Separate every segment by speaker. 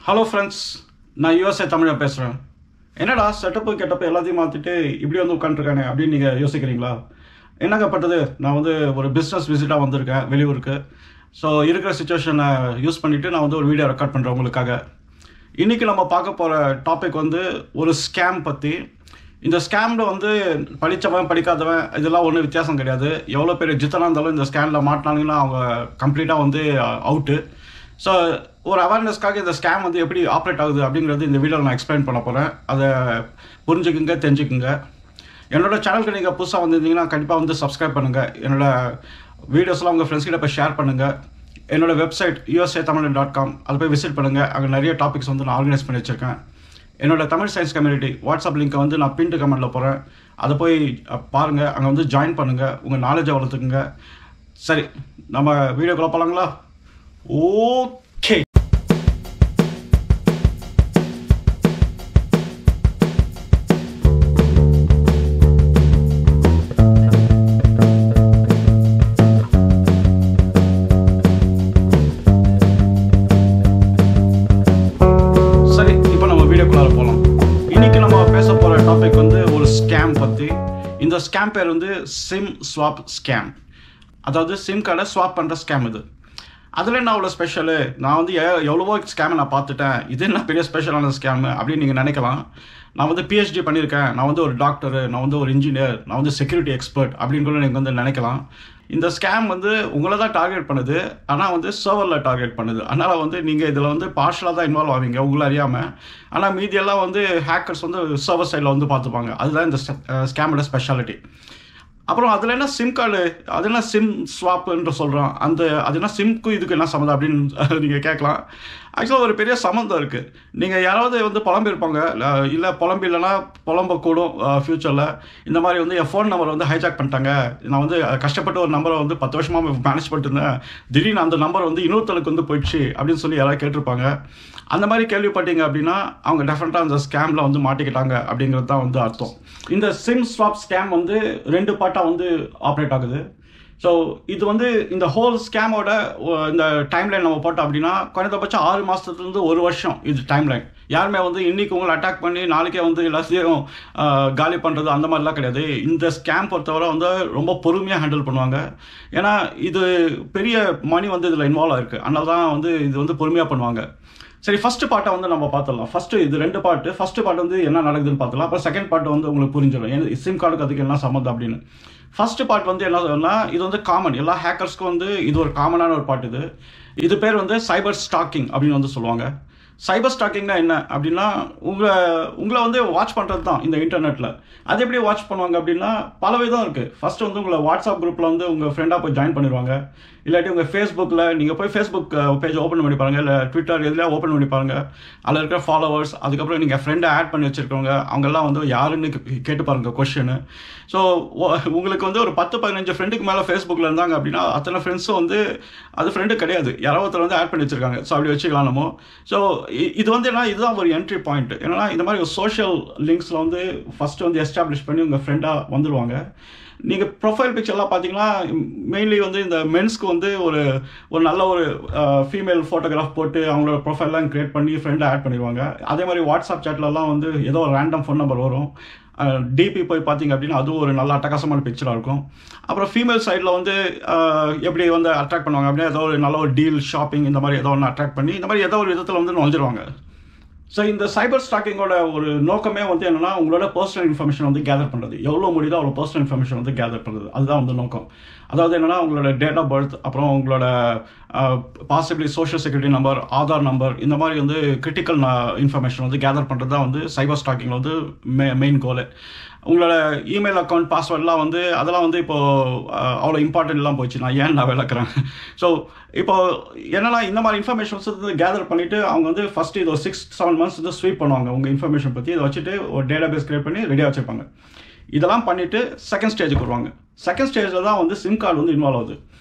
Speaker 1: Hello friends, நான் USA தமிழை பேசுகிறேன். என்னடா செட்டப்பு கெட்டப்பு எல்லாத்தையும் மாற்றிட்டு இப்படி வந்து உட்காந்துருக்கானே அப்படின்னு நீங்கள் யோசிக்கிறீங்களா? என்னங்கப்பட்டது, நான் வந்து ஒரு பிஸ்னஸ் விசிட்டாக வந்திருக்கேன் வெளியூருக்கு. ஸோ இருக்கிற சுச்சுவேஷனை யூஸ் பண்ணிவிட்டு நான் வந்து ஒரு வீடியோ ரெக்கார்ட் பண்ணுறேன் உங்களுக்காக. இன்றைக்கி நம்ம பார்க்க போகிற டாபிக் வந்து ஒரு ஸ்கேம் பற்றி. இந்த ஸ்கேமில் வந்து படித்தவன் படிக்காதவன் இதெல்லாம் ஒன்றும் வித்தியாசம் கிடையாது. எவ்வளோ பேர் ஜித்தனாக இருந்தாலும் இந்த ஸ்கேமில் மாட்டினாங்கன்னா அவங்க கம்ப்ளீட்டாக வந்து அவுட்டு. ஸோ ஒரு அவேர்னஸ்க்காக இந்த ஸ்கேம் வந்து எப்படி ஆப்ரேட் ஆகுது அப்படிங்கிறது இந்த வீடியோவில் நான் எக்ஸ்பிளைன் பண்ண போகிறேன். அதை புரிஞ்சுக்குங்க, தெரிஞ்சுக்குங்க. என்னோடய சேனலுக்கு நீங்கள் புதுசாக வந்திருந்தீங்கன்னா கண்டிப்பாக வந்து சப்ஸ்கிரைப் பண்ணுங்கள். என்னோடய வீடியோஸ்லாம் உங்கள் ஃப்ரெண்ட்ஸ் கிட்ட போய் ஷேர் பண்ணுங்கள். என்னோடய வெப்சைட் usatamil.com அதை போய் விசிட் பண்ணுங்கள். அங்கே நிறைய டாபிக்ஸ் வந்து நான் ஆர்கனைஸ் பண்ணி வச்சுருக்கேன். என்னோட தமிழ் சயின்ஸ் கம்யூனிட்டி வாட்ஸ்அப் லிங்க்கை வந்து நான் பின்டு கமெண்ட்டில் போகிறேன். அதை போய் பாருங்கள், அங்கே வந்து ஜாயின் பண்ணுங்கள், உங்கள் நாலேஜை வளர்த்துக்குங்க. சரி, நம்ம வீடியோக்குள்ளே போகலாங்களா? ஓகே. சரி, இப்போ நம்ம வீடியோக்குள்ளார போகலாம். இன்னைக்கு நம்ம பேச போகிற டாபிக் வந்து ஒரு ஸ்கேம் பற்றி. இந்த ஸ்கேம் பேர் வந்து சிம் ஸ்வாப் ஸ்கேம். அதாவது சிம் கார்டை ஸ்வாப் பண்ணுற ஸ்கேம் இது. அதில் என்ன அவ்வளோ ஸ்பெஷலு? நான் வந்து எவ்வளவோ ஸ்கேமை நான் பார்த்துட்டேன், இது என்ன பெரிய ஸ்பெஷலான ஸ்கேமு அப்படின்னு நீங்கள் நினைக்கலாம். நான் வந்து பிஹெச்டி பண்ணியிருக்கேன், நான் வந்து ஒரு டாக்டரு, நான் வந்து ஒரு இன்ஜினியர், நான் வந்து செக்யூரிட்டி எக்ஸ்பர்ட் அப்படின்னு கூட நீங்கள் வந்து நினைக்கலாம். இந்த ஸ்கேம் வந்து உங்களை தான் டார்கெட் பண்ணுது, ஆனால் வந்து சர்வரில் டார்கெட் பண்ணுது. அதனால் வந்து நீங்கள் இதில் வந்து பார்ஷலாக தான் இன்வால்வ் ஆவீங்க உங்களை அறியாமல். ஆனால் மீதியெல்லாம் வந்து ஹேக்கர்ஸ் வந்து சர்வர் சைடில் வந்து பார்த்துப்பாங்க. அதுதான் இந்த ஸ்கேமோட ஸ்பெஷாலிட்டி. அப்புறம் அதில் என்ன சிம் கார்டு, அது என்ன சிம் ஸ்வாப்புன்ற சொல்கிறோம், அது என்ன சிம்க்கும் இதுக்கு என்ன சம்மந்தம் அப்படின்னு நீங்கள் கேட்கலாம். ஆக்சுவலாக ஒரு பெரிய சம்மந்தம் இருக்குது. நீங்கள் யாராவது வந்து புலம்பிருப்பாங்க, இல்லை புலம்பு இல்லைன்னா புலம்பக்கூடும் ஃப்யூச்சரில். இந்த மாதிரி வந்து என் ஃபோன் நம்பரை வந்து ஹைஜாக் பண்ணிட்டாங்க, நான் வந்து கஷ்டப்பட்டு ஒரு நம்பரை வந்து 10 வருஷமாக மேனேஜ் பண்ணிட்டு இருந்தேன், திடீர்னு அந்த நம்பர் வந்து இன்னொருத்தருக்கு வந்து போயிடுச்சு அப்படின்னு சொல்லி யாராவது கேட்டிருப்பாங்க. அந்த மாதிரி கேள்விப்பட்டீங்க அப்படின்னா அவங்க டெஃபினட்டாக அந்த ஸ்கேமில் வந்து மாட்டிக்கிட்டாங்க அப்படிங்கிறது தான் வந்து அர்த்தம். இந்த சிம் ஸ்வாப் ஸ்கேம் வந்து 2 பார்ட்டாக வந்து ஆப்ரேட் ஆகுது. ஸோ இது வந்து இந்த ஹோல் ஸ்கேமோட இந்த டைம்லைன் நம்ம போட்டோம் அப்படின்னா குறைந்தபட்சம் 6 மாதத்துலேருந்து 1 வருஷம் இது டைம்லைன். யாருமே வந்து இன்றைக்கி உங்களை அட்டாக் பண்ணி நாளைக்கே வந்து எல்லாத்தையும் காலி பண்ணுறது அந்த மாதிரிலாம் கிடையாது. இந்த ஸ்கேம் பொறுத்தவரை வந்து ரொம்ப பொறுமையாக ஹேண்டில் பண்ணுவாங்க. ஏன்னா இது பெரிய மணி வந்து இதில் இன்வால்வ் ஆகிருக்கு. அதனால தான் வந்து இது வந்து பொறுமையாக பண்ணுவாங்க. சரி, ஃபஸ்ட்டு பார்ட்டை வந்து நம்ம பார்த்துடலாம். ஃபஸ்ட்டு இது 2 பார்ட்டு. ஃபஸ்ட்டு பார்ட் வந்து என்ன நடக்குதுன்னு பார்த்துலாம். அப்புறம் செகண்ட் பார்ட் வந்து உங்களுக்கு புரிஞ்சிடும் சிம் கார்டுக்கு அதுக்கு என்ன சம்மந்தம் அப்படின்னு. ஃபஸ்ட்டு பார்ட் வந்து என்ன சொன்னா, இது வந்து காமன், எல்லா ஹேக்கர்ஸ்க்கும் வந்து இது ஒரு காமனான ஒரு பார்ட். இது பேர் வந்து சைபர் ஸ்டாக்கிங் அப்படின்னு வந்து சொல்லுவாங்க. சைபர் ஸ்டாக்கிங்னா என்ன அப்படின்னா, உங்களை வந்து வாட்ச் பண்ணுறது தான் இந்த இன்டர்நெட்டில். அது எப்படி வாட்ச் பண்ணுவாங்க அப்படின்னா பல விதம் இருக்குது. ஃபஸ்ட்டு வந்து உங்களை வாட்ஸ்அப் குரூப்பில் வந்து உங்கள் ஃப்ரெண்டாக போய் ஜாயின் பண்ணிடுவாங்க. இல்லாட்டி உங்கள் ஃபேஸ்புக்கில் நீங்கள் போய் ஃபேஸ்புக் பேஜ் ஓப்பன் பண்ணி பாருங்கள், இல்லை ட்விட்டர் எதுலையா ஓப்பன் பண்ணி பாருங்கள். அதில் இருக்கிற ஃபாலோவர்ஸ், அதுக்கப்புறம் நீங்கள் ஃப்ரெண்டை ஆட் பண்ணி வச்சுருக்கவங்க, அவங்கெல்லாம் வந்து யாருன்னு கேட்டு பாருங்கள் கொஷினு. ஸோ உங்களுக்கு வந்து ஒரு 10-15 ஃப்ரெண்டுக்கு மேலே ஃபேஸ்புக்கில் இருந்தாங்க அப்படின்னா அத்தனை ஃப்ரெண்ட்ஸும் வந்து அது ஃப்ரெண்டு கிடையாது, யாராவது ஒருத்தர் வந்து ஆட் பண்ணி வச்சுருக்காங்க. ஸோ அப்படி வச்சுக்கலாம் நம்ம. ஸோ இது வந்து என்ன, இதுதான் ஒரு என்ட்ரி பாயிண்ட். என்னன்னா இந்த மாதிரி ஒரு சோஷியல் லிங்க்ஸில் வந்து ஃபஸ்ட்டு வந்து எஸ்டாப்ளிஷ் பண்ணி உங்கள் ஃப்ரெண்டாக வந்துடுவாங்க. நீங்கள் ப்ரொஃபைல் பிக்சர்லாம் பார்த்தீங்கன்னா மெயின்லி வந்து இந்த மென்ஸ்க்கு வந்து ஒரு நல்ல ஒரு ஃபீமேல் ஃபோட்டோகிராஃப் போட்டு அவங்களோட ப்ரொஃபைல்லாம் க்ரியேட் பண்ணி ஃப்ரெண்டை ஆட் பண்ணிடுவாங்க. அதே மாதிரி வாட்ஸ்அப் சேட்லலாம் வந்து ஏதோ ஒரு ரேண்டம் ஃபோன் நம்பர் வரும். டிபி போய் பார்த்தீங்க அப்படின்னா அதுவும் ஒரு நல்ல அட்டகாசமான பிக்சராக இருக்கும். அப்புறம் ஃபீமேல் சைடில் வந்து எப்படி வந்து அட்ராக்ட் பண்ணுவாங்க அப்படின்னா ஏதோ ஒரு நல்ல ஒரு டீல், ஷாப்பிங், இந்த மாதிரி ஏதோ ஒன்று அட்ராக்ட் பண்ணி இந்த மாதிரி ஏதோ ஒரு விதத்தில் வந்து நுழைஞ்சிருவாங்க. ஸோ இந்த சைபர் ஸ்டாக்கிங்கோட ஒரு நோக்கமே வந்து என்னென்னா உங்களோட பர்சனல் இன்ஃபர்மேஷன் வந்து கேதர் பண்ணுறது. எவ்வளோ முடியுதோ அவ்வளோ பர்சனல் இன்ஃபர்மேஷன் வந்து கேதர் பண்ணுறது, அதுதான் வந்து நோக்கம். அதாவது என்னென்னா உங்களோட டேட் ஆஃப் பர்த், அப்புறம் உங்களோட possibly social security number, Aadhaar number, இந்த மாதிரி வந்து கிரிட்டிக்கல் இன்ஃபர்மேஷன் வந்து கேதர் பண்ணுறது தான் வந்து சைபர் ஸ்டாக்கிங்கில் வந்து மெயின் கோலு. உங்களோட இமெயில் அக்கௌண்ட் பாஸ்வேர்ட்லாம் வந்து அதெல்லாம் வந்து இப்போது அவ்வளோ இம்பார்ட்டன்ட்லாம் போச்சு, நான் விளக்குறேன். ஸோ இப்போ என்னென்னா இந்த மாதிரி இன்ஃபர்மேஷன்ஸ் வந்து கேதர் பண்ணிவிட்டு அவங்க வந்து ஃபஸ்ட்டு இது ஒரு 6-7 months வந்து ஸ்வீப் பண்ணுவாங்க உங்கள் இன்ஃபர்மேஷன் பற்றி. இதை வச்சுட்டு ஒரு டேட்டா பேஸ் கிரியேட் பண்ணி ரெடியாக வச்சுருப்பாங்க. இதெல்லாம் பண்ணிவிட்டு செகண்ட் ஸ்டேஜுக்கு வருவாங்க. செகண்ட் ஸ்டேஜில் தான் வந்து சிம் கார்டு வந்து இன்வால்வ் ஆகுது.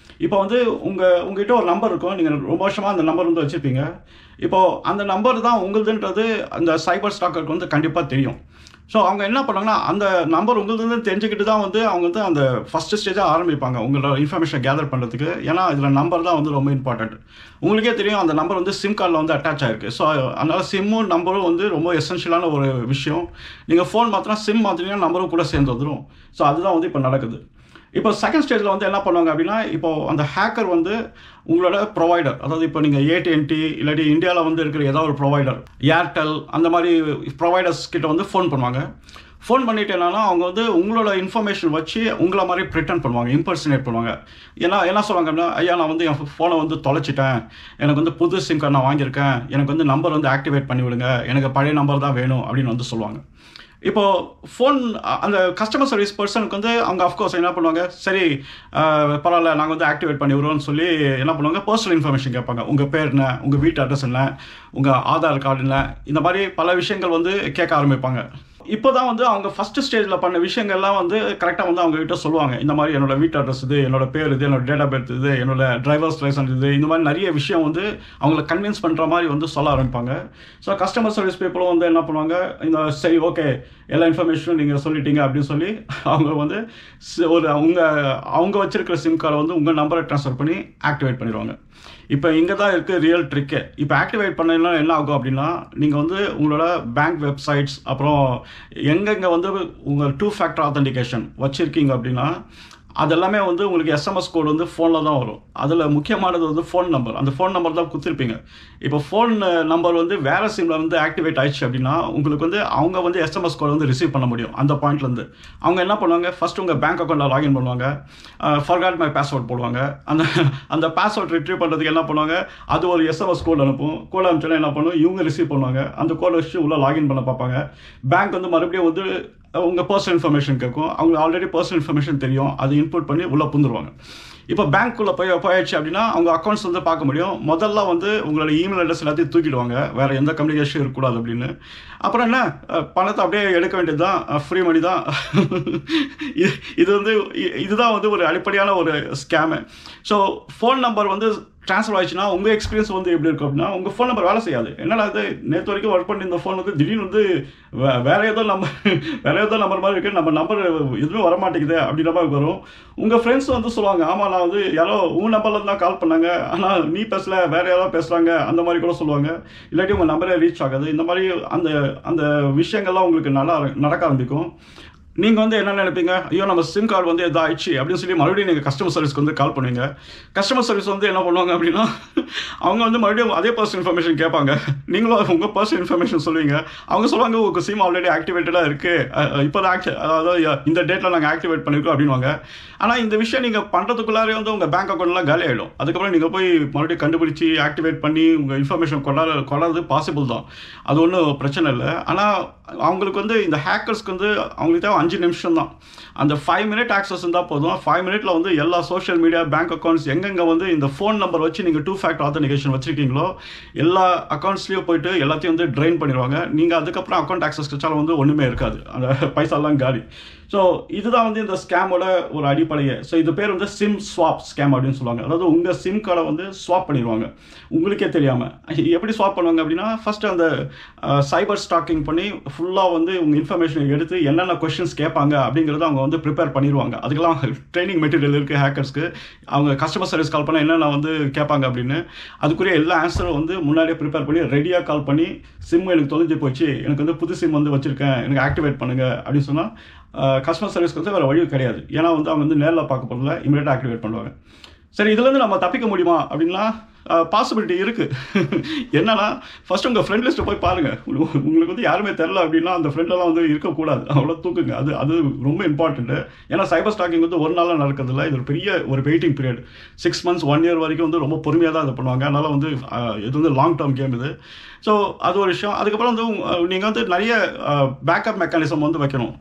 Speaker 1: இப்போ வந்து உங்ககிட்ட ஒரு நம்பர் இருக்கும், நீங்கள் ரொம்ப வருஷமாக அந்த நம்பர் வந்து வச்சுருப்பீங்க. இப்போது அந்த நம்பர் தான் உங்களுதுன்றது அந்த சைபர் ஸ்டாக்கருக்கு வந்து கண்டிப்பாக தெரியும். ஸோ அவங்க என்ன பண்ணாங்கன்னா அந்த நம்பர் உங்களுக்கு தெரிஞ்சுக்கிட்டு தான் வந்து அவங்க வந்து அந்த ஃபஸ்ட்டு ஸ்டேஜாக ஆரம்பிப்பாங்க உங்களோட இன்ஃபர்மேஷன் கேதர் பண்ணுறதுக்கு. ஏன்னா இதில் நம்பர் தான் வந்து ரொம்ப இம்பார்ட்டன்ட். உங்களுக்கே தெரியும் அந்த நம்பர் வந்து சிம் கார்டில் வந்து அட்டாச் ஆகிருக்கு. ஸோ அதனால் சிம்மும் நம்பரும் வந்து ரொம்ப எசென்ஷியலான ஒரு விஷயம். நீங்கள் ஃபோன் மாத்தினா சிம் மாத்தினா நம்பரும் கூட சேர்ந்து வந்துடும். ஸோ அதுதான் வந்து இப்போ நடக்குது. இப்போ செகண்ட் ஸ்டேஜில் வந்து என்ன பண்ணுவாங்க அப்படின்னா, இப்போ அந்த ஹேக்கர் வந்து உங்களோட ப்ரொவைடர், அதாவது இப்போ நீங்கள் AT&T இல்லாட்டி இந்தியாவில் வந்து இருக்கிற ஏதாவது ஒரு ப்ரொவைடர், ஏர்டெல் அந்த மாதிரி ப்ரொவைடர்ஸ் கிட்ட வந்து ஃபோன் பண்ணுவாங்க. ஃபோன் பண்ணிட்டு என்னன்னா அவங்க வந்து உங்களோட இன்ஃபர்மேஷன் வச்சு உங்களை மாதிரி ப்ரிட்டன் பண்ணுவாங்க, இம்பர்சனேட் பண்ணுவாங்க. ஏன்னா என்ன சொல்லுவாங்க அப்படின்னா, ஐயா நான் வந்து என் ஃபோனை வந்து தொலைச்சிட்டேன், எனக்கு வந்து புது சிம் கார்டு நான் வாங்கியிருக்கேன், எனக்கு வந்து நம்பர் வந்து ஆக்டிவேட் பண்ணி விடுங்க, எனக்கு பழைய நம்பர் தான் வேணும் அப்படின்னு வந்து சொல்லுவாங்க. இப்போ ஃபோன் அந்த கஸ்டமர் சர்வீஸ் பர்சனுக்கு வந்து அவங்க அஃப்கோர்ஸ் என்ன பண்ணுவாங்க, சரி பரவாயில்ல நாங்கள் வந்து ஆக்டிவேட் பண்ணி விடுறோம்னு சொல்லி என்ன பண்ணுவாங்க, பர்சனல் இன்ஃபர்மேஷன் கேட்பாங்க. உங்கள் பேர் என்ன, உங்கள் வீட்டு அட்ரஸ் என்ன, உங்கள் ஆதார் கார்டு என்ன, இந்த மாதிரி பல விஷயங்கள் வந்து கேட்க ஆரம்பிப்பாங்க. இப்போ தான் வந்து அவங்க ஃபஸ்ட்டு ஸ்டேஜில் பண்ண விஷயங்கள்லாம் வந்து கரெக்டாக வந்து அவங்க கிட்ட சொல்லுவாங்க. இந்த மாதிரி என்னோட வீட்டு அட்ரஸ் இது, என்னோட பேர் இது, என்னோட டேட் ஆஃப் பர்த் இது, என்னோட டிரைவர்ஸ் லைசன்ஸ் இது, இந்த மாதிரி நிறைய விஷயம் வந்து அவங்களை கன்வின்ஸ் பண்ணுற மாதிரி வந்து சொல்ல ஆரம்பிப்பாங்க. ஸோ கஸ்டமர் சர்வீஸ் பீப்புளும் வந்து என்ன பண்ணுவாங்க, இந்த சரி ஓகே எல்லா இன்ஃபர்மேஷனும் நீங்கள் சொல்லிட்டீங்க அப்படின்னு சொல்லி அவங்க வந்து ஒரு அவங்க வச்சிருக்கிற சிம் கார்டை வந்து உங்கள் நம்பரை ட்ரான்ஸ்ஃபர் பண்ணி ஆக்டிவேட் பண்ணிடுவாங்க. இப்போ இங்கே தான் இருக்குது ரியல் ட்ரிக்கு. இப்போ ஆக்டிவேட் பண்ணலாம் என்ன ஆகும் அப்படின்னா, நீங்கள் வந்து உங்களோட பேங்க் வெப்சைட்ஸ் அப்புறம் எங்கெங்கே வந்து உங்கள் 2 ஃபேக்டர் ஆத்தென்டிகேஷன் வச்சுருக்கீங்க அப்படின்னா அதெல்லாமே வந்து உங்களுக்கு SMS கோடு வந்து ஃபோனில் தான் வரும். அதில் முக்கியமானது வந்து ஃபோன் நம்பர். அந்த ஃபோன் நம்பர் தான் கொடுத்துருப்பீங்க. இப்போ ஃபோன் நம்பர் வந்து வேறு சிம்மில் வந்து ஆக்டிவேட் ஆயிடுச்சு அப்படின்னா உங்களுக்கு வந்து அவங்க வந்து SMS கோடு வந்து ரிசீவ் பண்ண முடியும். அந்த பாயிண்ட்லேருந்து அவங்க என்ன பண்ணுவாங்க, ஃபஸ்ட்டு உங்கள் பேங்க் அக்கௌண்ட்டில் லாகின் பண்ணுவாங்க, ஃபர்காட் மை பாஸ்வேர்ட் போடுவாங்க. அந்த பாஸ்வேர்ட் ரிட்ரீவ் பண்ணுறதுக்கு என்ன பண்ணுவாங்க, அது ஒரு SMS கோடு அனுப்பும். கோடு அனுப்பிச்சோன்னா என்ன பண்ணும், இவங்க ரிசீவ் பண்ணுவாங்க. அந்த கோடை வச்சு உள்ளே லாகின் பண்ண பார்ப்பாங்க. பேங்க் வந்து மறுபடியும் வந்து உங்கள் பர்சனல் இன்ஃபர்மேஷன் கேட்கும். அவங்க ஆல்ரெடி பர்சனல் இன்ஃபர்மேஷன் தெரியும், அது இன்புட் பண்ணி உள்ளே புந்துருவாங்க. இப்போ பேங்க்குள்ளே போயிடுச்சு அப்படின்னா அவங்க அக்கௌண்ட்ஸ் வந்து பார்க்க முடியும். முதல்ல வந்து உங்களோட இமெயில் அட்ரஸ் எல்லாத்தையும் தூக்கிடுவாங்க, வேறு எந்த கம்யூனிகேஷன் இருக்கக்கூடாது அப்படின்னு. அப்புறம் என்ன, பணத்தை அப்படியே எடுக்க வேண்டியது தான், ஃப்ரீ மணி தான். இதுதான் வந்து ஒரு அடிப்படையான ஒரு ஸ்கேமு. ஸோ ஃபோன் நம்பர் வந்து ட்ரான்ஸ்ஃபர் ஆயிடுச்சுன்னா உங்கள் எக்ஸ்பீரியன்ஸ் வந்து எப்படி இருக்கும் அப்படின்னா, உங்கள் ஃபோன் நம்பர் வேலை செய்யாது. என்னடா இது நேற்று வரைக்கும் ஒர்க் பண்ணி இந்த ஃபோன் வந்து திடீர்னு வந்து வேற ஏதோ நம்பர் மாதிரி இருக்குது, நம்ம நம்பர் எதுவும் வரமாட்டேங்குது அப்படின்ற மாதிரி வரும். உங்கள் ஃப்ரெண்ட்ஸ் வந்து சொல்லுவாங்க, ஆமாம் நான் வந்து யாரோ உங்கள் நம்பர்லேருந்து தான் கால் பண்ணாங்க, ஆனால் நீ பேசல வேற யாராவது பேசுகிறாங்க அந்த மாதிரி கூட சொல்லுவாங்க. இல்லாட்டி உங்கள் நம்பரே ரீச் ஆகாது. இந்த மாதிரி அந்த விஷயங்கள்லாம் உங்களுக்கு நல்லா நடக்க ஆரம்பிக்கும். நீங்கள் வந்து என்ன நினைப்பீங்க, ஐயோ நம்ம சிம் கார்டு வந்து இதாகிடுச்சு அப்படின்னு சொல்லி மறுபடியும் நீங்கள் கஸ்டமர் சர்வீஸ்க்கு வந்து கால் பண்ணுவீங்க. கஸ்டமர் சர்வீஸ் வந்து என்ன பண்ணுவாங்க அப்படின்னா, அவங்க வந்து மறுபடியும் அதே பர்சனல் இன்ஃபர்மேஷன் கேட்பாங்க. நீங்களும் உங்கள் பர்சனல் இன்ஃபர்மேஷன் சொல்லுவீங்க. அவங்க சொல்லுவாங்க உங்கள் சிம் ஆல்ரெடி ஆக்டிவேட்டடாக இருக்குது, இப்போ தான் அதாவது இந்த டேட்டில் நாங்கள் ஆக்டிவேட் பண்ணியிருக்கோம் அப்படின்வாங்க. ஆனால் இந்த விஷயம் நீங்கள் பண்ணுறதுக்குள்ளாரே வந்து உங்கள் பேங்க் அக்கௌண்ட்லாம் காலி ஆகிடும். அதுக்கப்புறம் நீங்கள் போய் மறுபடியும் கண்டுபிடிச்சி ஆக்டிவேட் பண்ணி உங்கள் இன்ஃபர்மேஷன் கொண்டாடுறது பாசிபிள் தான், அது ஒன்றும் பிரச்சனை இல்லை. ஆனால் அவங்களுக்கு வந்து இந்த ஹேக்கர்ஸ்க்கு வந்து அவங்களுக்கு தேவை 5 நிமிஷம் தான். அந்த 5 மினிட் ஆக்சஸ் இருந்தால் போதும். 5 மினிட்ல வந்து எல்லா சோஷியல் மீடியா, பேங்க் அக்கௌண்ட்ஸ் எங்கெங்கே வந்து இந்த ஃபோன் நம்பர் வச்சு நீங்கள் 2 ஃபேக்டர் ஆத்தென்டிகேஷன் வச்சுருக்கீங்களோ எல்லா அக்கௌண்ட்ஸ்லேயும் போயிட்டு எல்லாத்தையும் வந்து ட்ரெயின் பண்ணிடுவாங்க. நீங்கள் அதுக்கப்புறம் அக்கௌண்ட் ஆக்சஸ் கிடைச்சாலும் வந்து ஒன்றுமே இருக்காது, அந்த பைசாலாம் காலி. ஸோ இதுதான் வந்து இந்த ஸ்கேமோட ஒரு அடிப்படையே. ஸோ இது பேர் வந்து சிம் ஸ்வாப் ஸ்கேம் அப்படின்னு சொல்லுவாங்க. அதாவது உங்கள் சிம் கார்டை வந்து ஸ்வாப் பண்ணிடுவாங்க உங்களுக்கே தெரியாமல். எப்படி ஸ்வாப் பண்ணுவாங்க அப்படின்னா, ஃபஸ்ட்டு அந்த சைபர் ஸ்டாக்கிங் பண்ணி ஃபுல்லாக வந்து உங்கள் இன்ஃபர்மேஷன் எடுத்து என்னென்ன கொஸ்டின்ஸ் கேட்பாங்க அப்படிங்கிறத அவங்க வந்து ப்ரிப்பேர் பண்ணிடுவாங்க. அதுக்கெல்லாம் ட்ரைனிங் மெட்டீரியல் இருக்குது ஹேக்கர்ஸ்க்கு. அவங்க கஸ்டமர் சர்வீஸ் கால் பண்ணால் என்னென்ன வந்து கேட்பாங்க அப்படின்னு அதுக்குரிய எல்லா ஆன்சரும் வந்து முன்னாடியே ப்ரிப்பேர் பண்ணி ரெடியாக கால் பண்ணி, சிம் எனக்கு தொலைஞ்சு போச்சு, எனக்கு வந்து புது சிம் வந்து வச்சுருக்கேன், எனக்கு ஆக்டிவேட் பண்ணுங்கள் அப்படின்னு சொன்னால் கஸ்டமர் சர்வீஸ்க்கு வந்து வேறு வழி கிடையாது. ஏன்னா வந்து அவங்க வந்து நேரில் பார்க்க போகிறதில்ல, இமீடியட்டாக ஆக்டிவேட் பண்ணுவாங்க. சரி, இதுலேருந்து நம்ம தப்பிக்க முடியுமா அப்படின்னா பாசிபிலிட்டி இருக்குது. என்னன்னா, ஃபஸ்ட்டு உங்கள் ஃப்ரெண்ட் லிஸ்ட்டை போய் பாருங்கள். உங்களுக்கு வந்து யாருமே தெரில அப்படின்னா அந்த ஃப்ரெண்டெல்லாம் வந்து இருக்கக்கூடாது, அவ்வளோ தூக்குங்க. அது ரொம்ப இம்பார்ட்டண்ட்டு. ஏன்னா சைபர் ஸ்டாக்கிங் வந்து ஒரு நாளாக நடக்கிறதில்ல, இது ஒரு பெரிய ஒரு வெயிட்டிங் பீரியட். 6 months 1 year வரைக்கும் வந்து ரொம்ப பொறுமையாக தான் இது பண்ணுவாங்க. அதனால் வந்து இது வந்து லாங் டேர்ம் கேம் இது. ஸோ அது ஒரு விஷயம். அதுக்கப்புறம் வந்து நீங்கள் வந்து நிறைய பேக்கப் மெக்கானிசம் வந்து வைக்கணும்.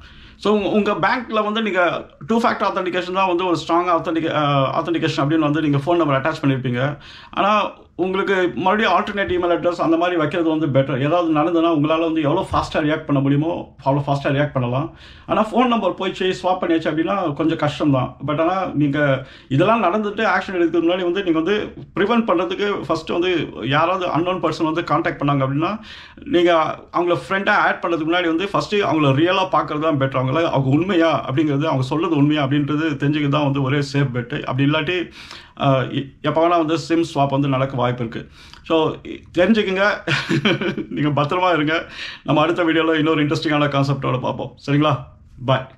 Speaker 1: ஸோ உங்கள் பேங்க்கில் வந்து நீங்கள் 2 ஃபேக்டர் ஆத்தென்டிகேஷன் தான் வந்து ஒரு ஸ்ட்ராங் ஆத்தென்டிகேஷன் அப்படின்னு வந்து நீங்கள் ஃபோன் நம்பர் அட்டாச் பண்ணியிருப்பீங்க. ஆனால் உங்களுக்கு மறுபடியும் ஆல்டர்னேட் இமெயில் அட்ரஸ் அந்த மாதிரி வைக்கிறது வந்து பெட்டர். ஏதாவது நடந்ததுன்னா உங்களால் வந்து எவ்வளோ ஃபாஸ்ட்டாக ரியாக்ட் பண்ண முடியுமோ அவ்வளோ ஃபாஸ்ட்டாக ரியாக்ட் பண்ணலாம். ஆனால் ஃபோன் நம்பர் போயிடுச்சு ஸ்வாப் பண்ணியாச்சு அப்படின்னா கொஞ்சம் கஷ்டம் தான். பட் ஆனால் நீங்கள் இதெல்லாம் நடந்துட்டு ஆக்ஷன் எடுக்கிறதுக்கு முன்னாடி வந்து நீங்கள் வந்து ப்ரிவென்ட் பண்ணுறதுக்கு ஃபஸ்ட்டு வந்து யாராவது அன்னோன் பர்சன் வந்து காண்டாக்ட் பண்ணாங்க அப்படின்னா நீங்கள் அவங்கள ஃப்ரெண்டாக ஆட் பண்ணுறதுக்கு முன்னாடி வந்து ஃபஸ்ட்டு அவங்கள ரியலாக பார்க்குறது தான் பெட்டர். அவங்க உண்மையா அப்படிங்கிறது, அவங்க சொல்கிறது உண்மையா அப்படின்றது தெரிஞ்சுக்கிறது தான் வந்து ஒரே சேஃப் பெட்டு. அப்படி இல்லாட்டி எப்போ வேணால் வந்து சிம் ஸ்வாப் வந்து நடக்க வாய்ப்பு இருக்குது. ஸோ தெரிஞ்சுக்குங்க, நீங்கள் பத்திரமா இருங்க. நம்ம அடுத்த வீடியோவில் இன்னொரு இன்ட்ரெஸ்டிங்கான கான்செப்டோட பார்ப்போம். சரிங்களா? பாய்.